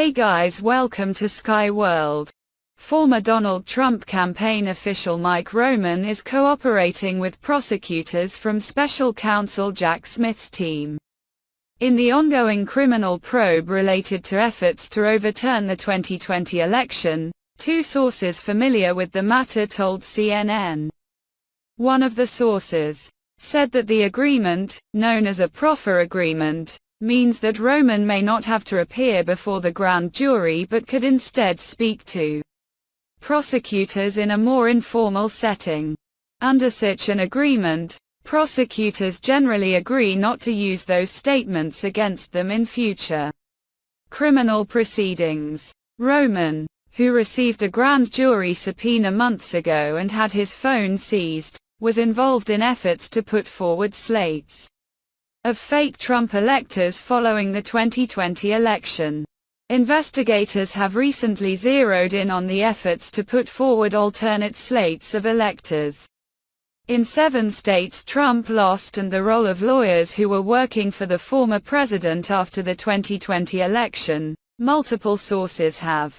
Hey guys, welcome to Sky World. Former Donald Trump campaign official Mike Roman is cooperating with prosecutors from special counsel Jack Smith's team in the ongoing criminal probe related to efforts to overturn the 2020 election, two sources familiar with the matter told CNN. One of the sources said that the agreement, known as a proffer agreement, means that Roman may not have to appear before the grand jury but could instead speak to prosecutors in a more informal setting. Under such an agreement, prosecutors generally agree not to use those statements against them in future criminal proceedings. Roman, who received a grand jury subpoena months ago and had his phone seized, was involved in efforts to put forward slates of fake Trump electors following the 2020 election. Investigators have recently zeroed in on the efforts to put forward alternate slates of electors in 7 states Trump lost and the role of lawyers who were working for the former president after the 2020 election, multiple sources have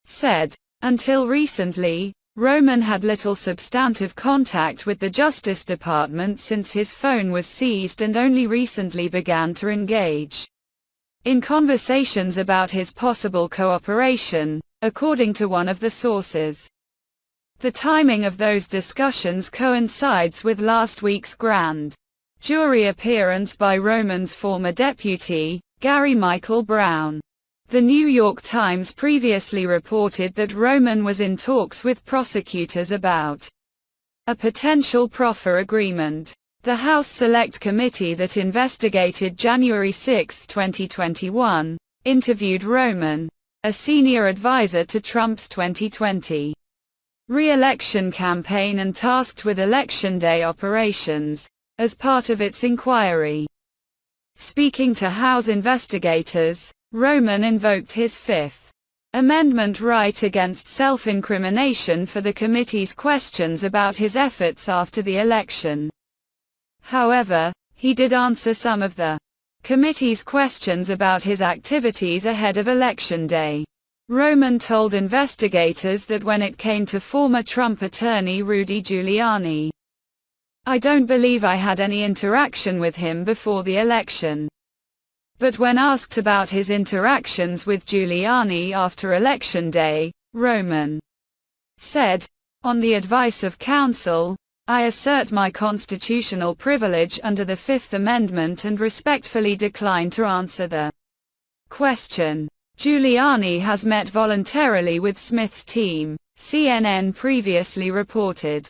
said. Until recently, Roman had little substantive contact with the Justice Department since his phone was seized and only recently began to engage in conversations about his possible cooperation, according to one of the sources. The timing of those discussions coincides with last week's grand jury appearance by Roman's former deputy, Gary Michael Brown. The New York Times previously reported that Roman was in talks with prosecutors about a potential proffer agreement. The House Select Committee that investigated January 6, 2021, interviewed Roman, a senior advisor to Trump's 2020 re-election campaign and tasked with Election Day operations, as part of its inquiry. Speaking to House investigators, Roman invoked his Fifth Amendment right against self-incrimination for the committee's questions about his efforts after the election. However, he did answer some of the committee's questions about his activities ahead of Election Day. Roman told investigators that when it came to former Trump attorney Rudy Giuliani, "I don't believe I had any interaction with him before the election." But when asked about his interactions with Giuliani after Election Day, Roman said, "On the advice of counsel, I assert my constitutional privilege under the Fifth Amendment and respectfully decline to answer the question." Giuliani has met voluntarily with Smith's team, CNN previously reported.